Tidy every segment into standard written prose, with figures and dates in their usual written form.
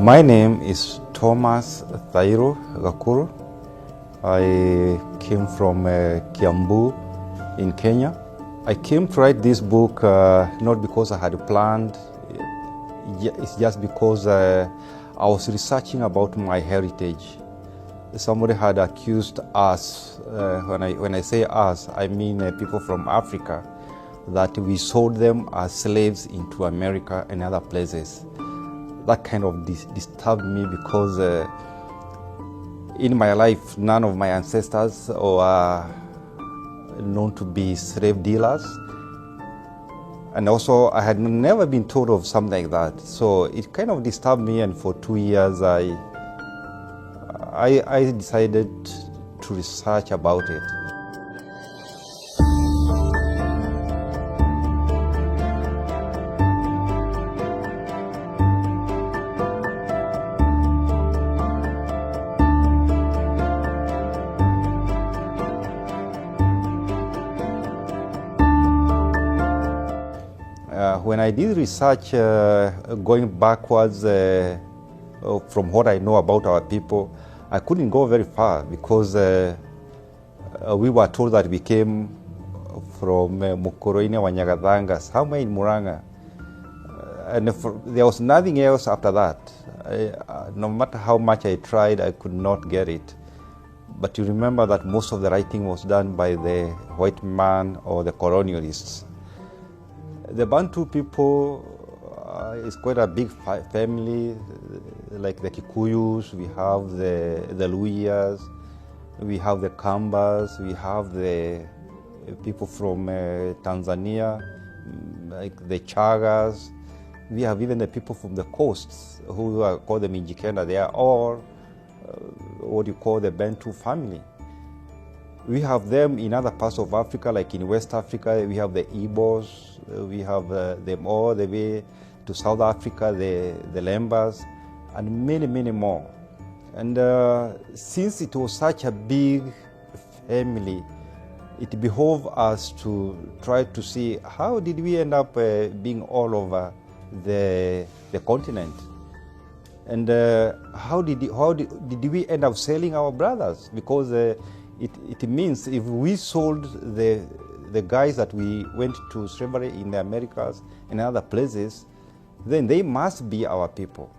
My name is Thomas Thairo Gakuru. I came from Kiambu in Kenya. I came to write this book not because I had planned, it's just because I was researching about my heritage. Somebody had accused us, when I say us, I mean people from Africa, that we sold them as slaves into America and other places. That kind of disturbed me because in my life, none of my ancestors were known to be slave dealers. And also, I had never been told of something like that. So it kind of disturbed me, and for 2 years, I decided to research about it. When I did research, going backwards from what I know about our people, I couldn't go very far because we were told that we came from Mukoroine Wanyagathanga, somewhere in Muranga. And there was nothing else after that. No matter how much I tried, I could not get it. But you remember that most of the writing was done by the white man or the colonialists. The Bantu people is quite a big family, like the Kikuyus, we have the Luyas, we have the Kambas, we have the people from Tanzania, like the Chagas. We have even the people from the coasts who are called the Mijikenda. They are all what you call the Bantu family. We have them in other parts of Africa, like in West Africa, we have the Igbos, we have them all the way to South Africa, the Lembas, and many, many more. And since it was such a big family, it behoved us to try to see how did we end up being all over the continent. And how did we end up selling our brothers? Because it means if we sold the guys that we went to slavery in the Americas and other places, then they must be our people.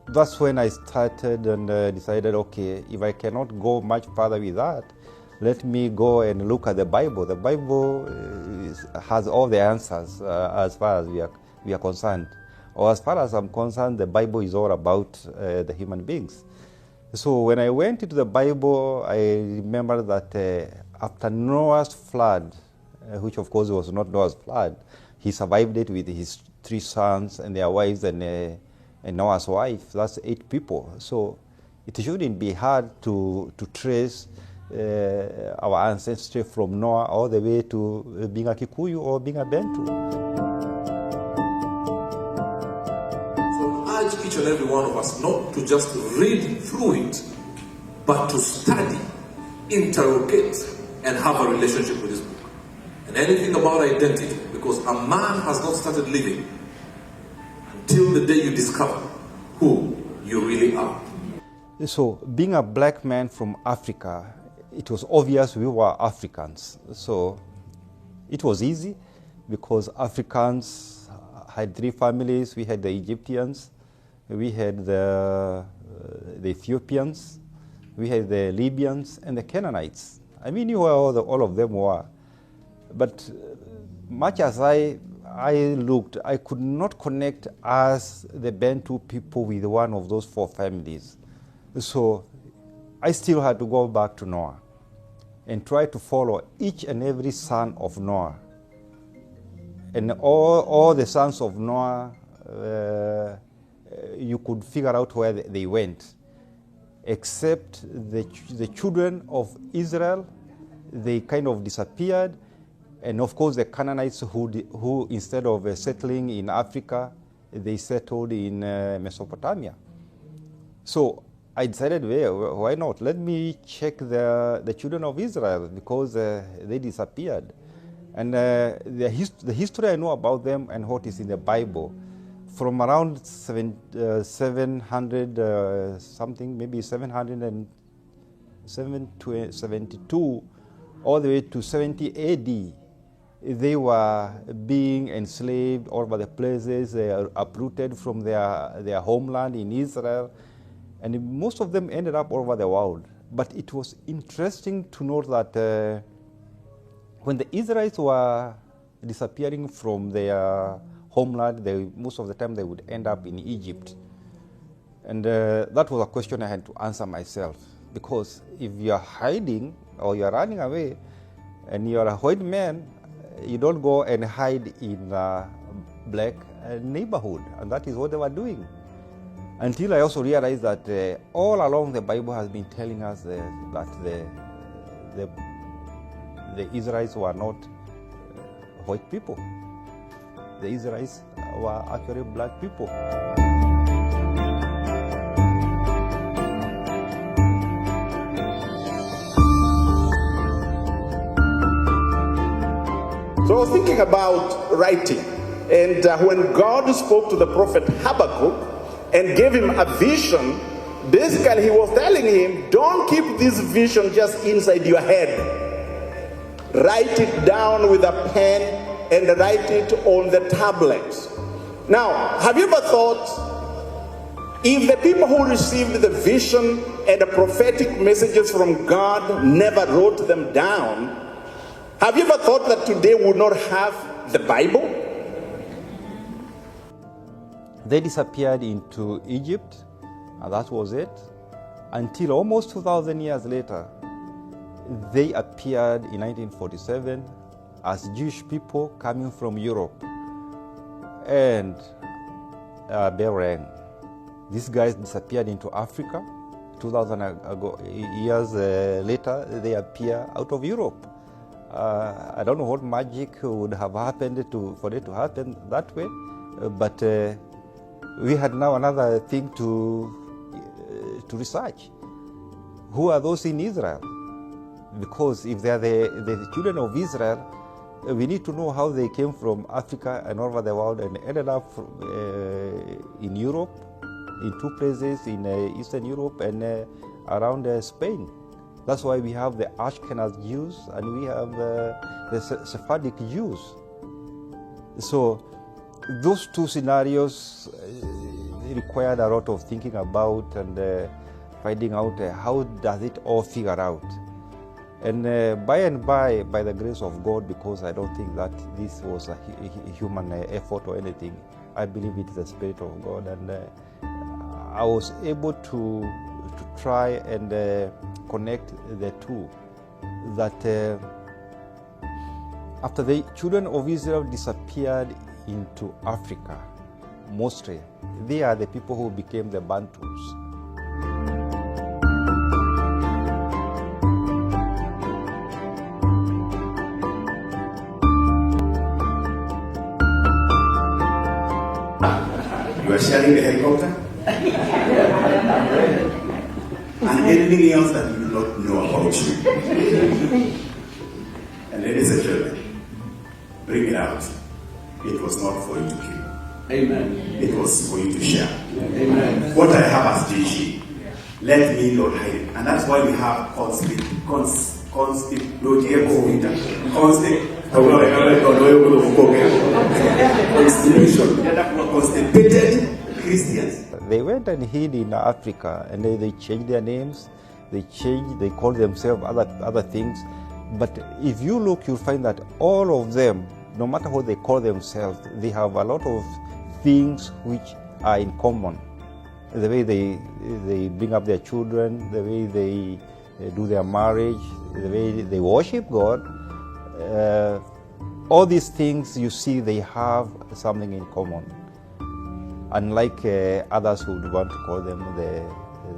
That's when I started and decided, okay, if I cannot go much further with that, let me go and look at the Bible. The Bible has all the answers as far as we are concerned. Or as far as I'm concerned, the Bible is all about the human beings. So when I went into the Bible, I remember that after Noah's flood, which of course was not Noah's flood, he survived it with his 3 sons and their wives and Noah's wife. That's 8 people. So it shouldn't be hard to trace our ancestry from Noah all the way to being a Kikuyu or being a Bantu. Each and every one of us not to just read through it, but to study, interrogate, and have a relationship with this book. And anything about identity, because a man has not started living until the day you discover who you really are. So, being a black man from Africa, it was obvious we were Africans. So, it was easy because Africans had 3 families. We had the Egyptians, we had the Ethiopians, we had the Libyans, and the Canaanites. I mean, you were all of them were. But much as I looked, I could not connect as the Bantu people with one of those 4 families. So I still had to go back to Noah and try to follow each and every son of Noah. And all the sons of Noah, you could figure out where they went, except the children of Israel. They kind of disappeared, and of course the Canaanites who instead of settling in Africa, they settled in Mesopotamia. So I decided, well, why not? Let me check the children of Israel, because they disappeared. And the history I know about them and what is in the Bible from around 700 something, maybe 772, all the way to 70 AD, they were being enslaved all over the places. They are uprooted from their homeland in Israel, and most of them ended up all over the world. But it was interesting to note that when the Israelites were disappearing from their homeland, most of the time they would end up in Egypt. And that was a question I had to answer myself, because if you're hiding or you're running away and you're a white man, you don't go and hide in a black neighborhood, and that is what they were doing. Until I also realized that all along the Bible has been telling us that the Israelites were not white people. The Israelites were actually black people. So I was thinking about writing, and when God spoke to the prophet Habakkuk and gave him a vision, basically he was telling him, don't keep this vision just inside your head. Write it down with a pen and write it on the tablets. Now, have you ever thought, if the people who received the vision and the prophetic messages from God never wrote them down, have you ever thought that today we would not have the Bible? They disappeared into Egypt, and that was it, until almost 2,000 years later. They appeared in 1947 as Jewish people coming from Europe, and bell rang. These guys disappeared into Africa. 2,000 years later, they appear out of Europe. I don't know what magic would have happened for it to happen that way, but we had now another thing to research. Who are those in Israel? Because if they are the children of Israel, we need to know how they came from Africa and all over the world and ended up in Europe, in two places, in Eastern Europe and around Spain. That's why we have the Ashkenaz Jews and we have the Sephardic Jews. So those two scenarios required a lot of thinking about and finding out how does it all figure out. And by the grace of God, because I don't think that this was a human effort or anything, I believe it is the Spirit of God, and I was able to try and connect the two. That after the children of Israel disappeared into Africa, mostly, they are the people who became the Bantus. You are sharing the helicopter? And anything else that you do not know about you. And ladies and gentlemen, bring it out. It was not for you to keep. Amen. It was for you to share. Amen. What I have as DG, let me not hide it. And that's why we have constipated. Constipated Christians. They went and hid in Africa, and they changed their names. They called themselves other things. But if you look, you'll find that all of them, no matter what they call themselves, they have a lot of things which are in common. The way they bring up their children, the way they do their marriage, the way they worship God. All these things, you see, they have something in common. Unlike others who would want to call them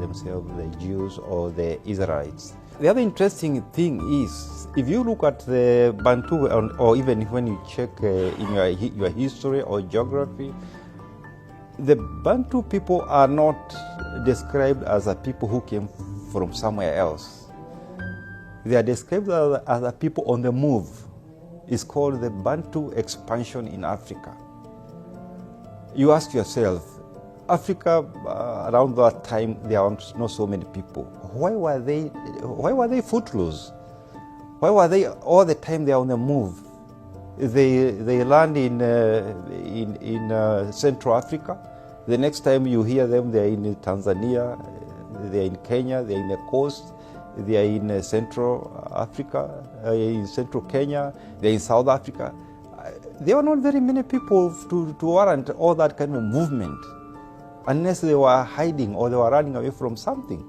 themselves the Jews or the Israelites. The other interesting thing is, if you look at the Bantu, or even when you check in your history or geography, the Bantu people are not described as a people who came from somewhere else. They are described as a people on the move. It's called the Bantu expansion in Africa. you ask yourself, Africa, around that time, there were not so many people. Why were they footloose? Why were they all the time they are on the move? They land in Central Africa. The next time you hear them, they are in Tanzania, they are in Kenya, they are in the coast, they are in Central Africa, in Central Kenya, they are in South Africa. There were not very many people to warrant all that kind of movement, unless they were hiding or they were running away from something.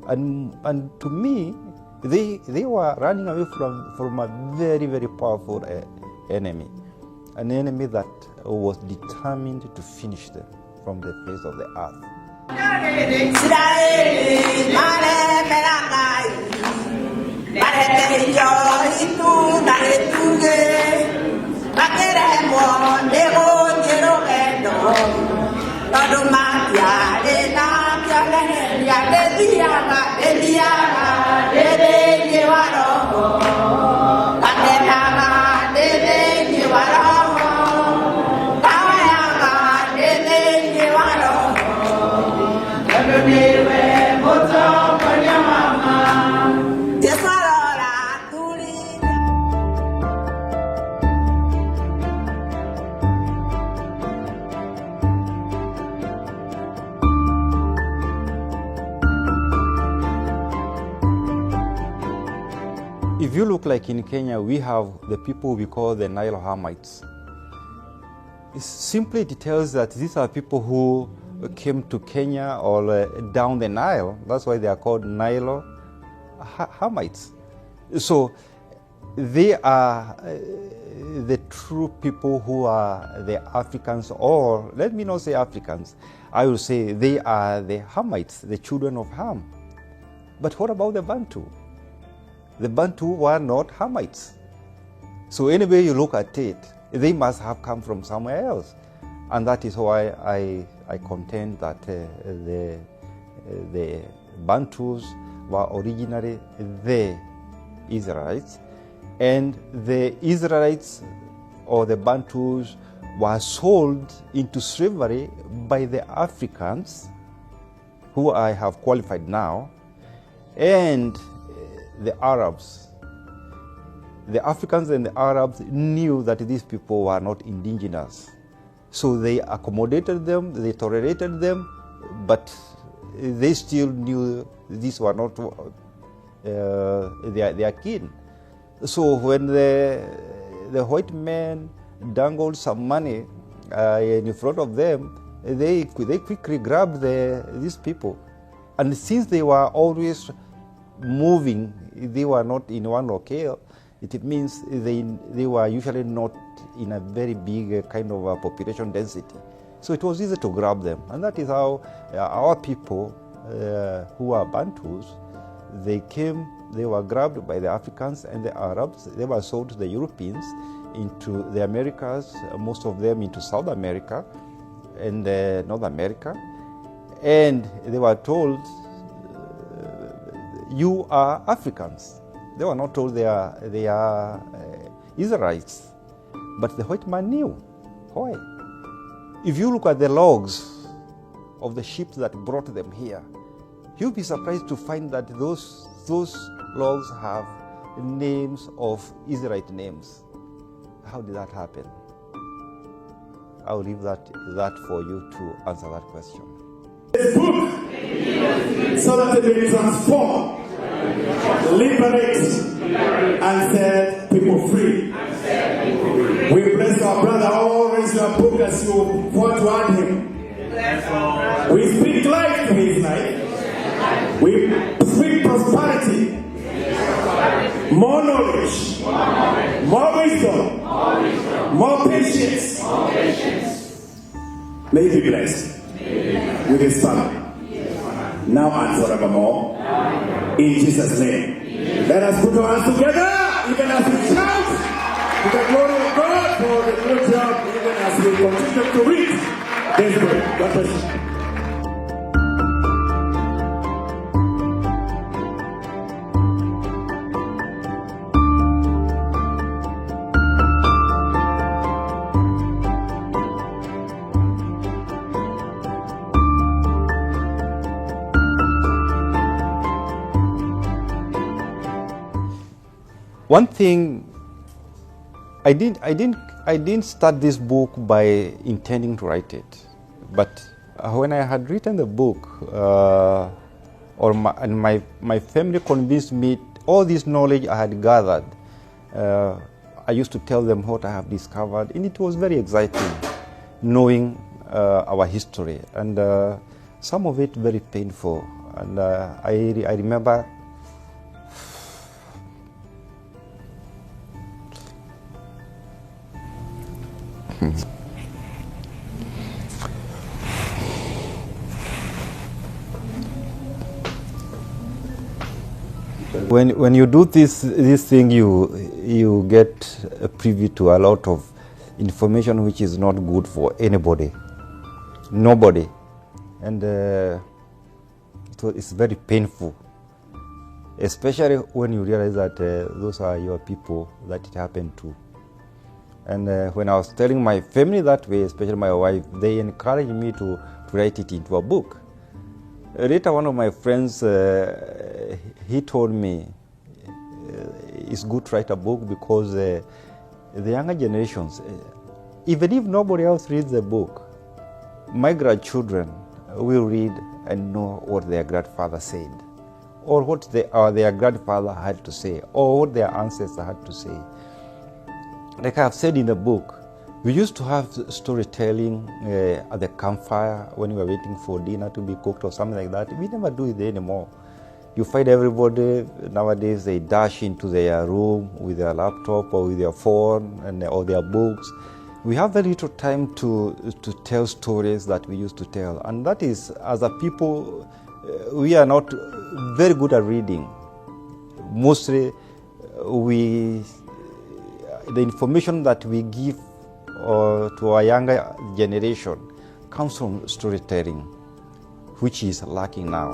And to me, they were running away from a very, very powerful enemy, an enemy that was determined to finish them from the face of the earth. If you look like in Kenya, we have the people we call the Nile Hamites. It tells that these are people who came to Kenya or down the Nile. That's why they are called Nile Hamites. So they are the true people who are the Africans, or let me not say Africans, I will say they are the Hamites, the children of Ham. But what about the Bantu? The Bantu were not Hamites. So anyway you look at it, they must have come from somewhere else. And that is why I contend that the Bantus were originally the Israelites, and the Israelites or the Bantus were sold into slavery by the Africans, who I have qualified now, and the Arabs. The Africans and the Arabs knew that these people were not indigenous. So they accommodated them, they tolerated them, but they still knew these were not their kin. So when the white men dangled some money in front of them, they quickly grabbed these people. And since they were always moving, they were not in one locale, it means they were usually not in a very big kind of population density. So it was easy to grab them. And that is how our people who are Bantus, they were grabbed by the Africans and the Arabs. They were sold to the Europeans, into the Americas, most of them into South America and North America. And they were told, you are Africans. They were not told they are Israelites. But the white man knew. Why? If you look at the logs of the ships that brought them here, you'll be surprised to find that those logs have names of Israelite names. How did that happen? I'll leave that for you to answer that question. This book, so that it may transform, liberate, and set people free. We bless our brother, always your book as you want to add him. We speak life to his life. We speak prosperity, more knowledge, more wisdom, more patience. May he be blessed with his family, now and forevermore. In Jesus' name. Let us put our hands together, even as we shout to the glory of God for the good job, even as we continue to read this book. God bless you. One thing, I didn't start this book by intending to write it, but when I had written the book, my family convinced me all this knowledge I had gathered. I used to tell them what I have discovered, and it was very exciting knowing our history, and some of it very painful. And I remember when you do this thing, you get a privy to a lot of information which is not good for anybody, nobody, and so it's very painful, especially when you realize that those are your people that it happened to. And when I was telling my family that way, especially my wife, they encouraged me to write it into a book. Later, one of my friends, he told me it's good to write a book because the younger generations, even if nobody else reads the book, my grandchildren will read and know what their grandfather said, or what their grandfather had to say, or what their ancestors had to say. Like I have said in the book, we used to have storytelling at the campfire when we were waiting for dinner to be cooked or something like that. We never do it anymore. You find everybody nowadays, they dash into their room with their laptop or with their phone or their books. We have very little time to tell stories that we used to tell. And that is, as a people, we are not very good at reading. Mostly, the information that we give to our younger generation comes from storytelling, which is lacking now.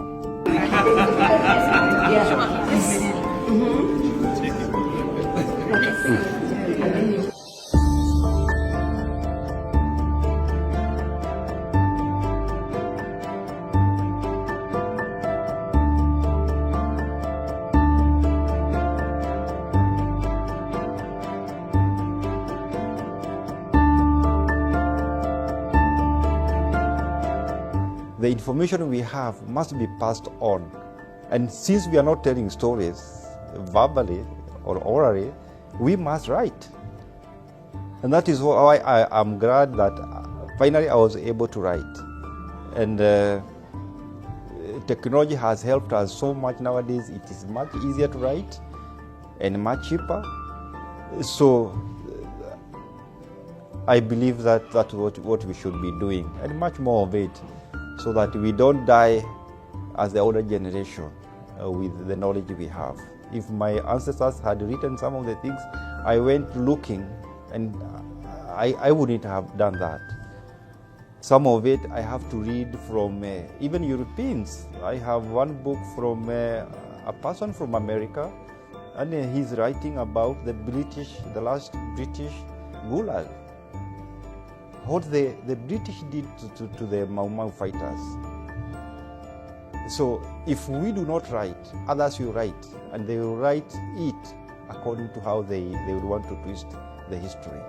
The information we have must be passed on. And since we are not telling stories verbally or orally, we must write. And that is why I am glad that finally I was able to write. And technology has helped us so much nowadays. It is much easier to write and much cheaper. So I believe that that's what we should be doing, and much more of it, so that we don't die as the older generation with the knowledge we have. If my ancestors had written some of the things, I went looking, and I wouldn't have done that. Some of it I have to read from even Europeans. I have one book from a person from America, and he's writing about the last British Gulag. What the British did to the Mau Mau fighters. So if we do not write, others will write, and they will write it according to how they would want to twist the history.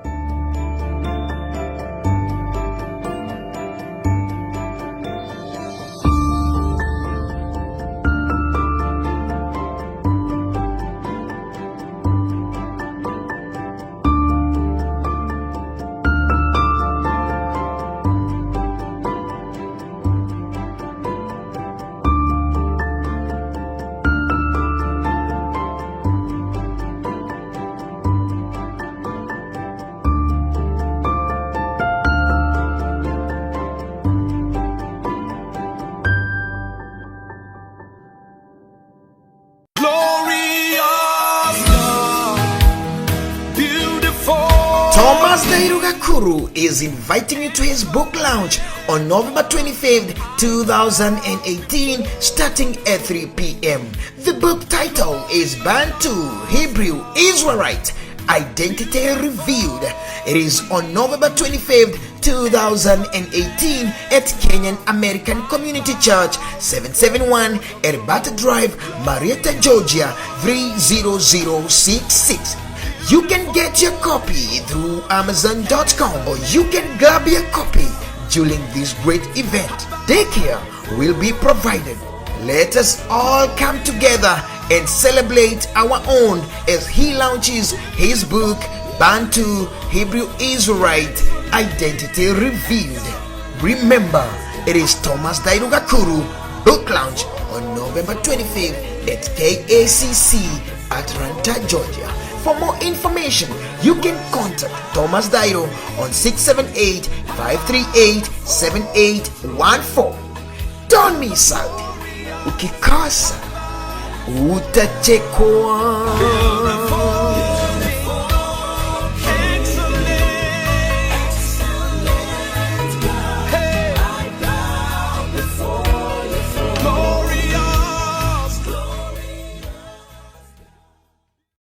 Gakuru is inviting you to his book launch on November 25th, 2018, starting at 3 p.m. The book title is Bantu, Hebrew, Israelites, Identity Revealed. It is on November 25th, 2018 at Kenyan American Community Church, 771 Erbata Drive, Marietta, Georgia 30066. You can get your copy through Amazon.com, or you can grab your copy during this great event. Daycare will be provided. Let us all come together and celebrate our own as he launches his book, Bantu, Hebrew Israelite, Identity Revealed. Remember, it is Thomas Dairu Gakuru book launch on November 25th at KACC, Atlanta, Georgia. For more information, you can contact Thomas Dairo on 678-538-7814. Don't miss out. Ukikosa utachekwa.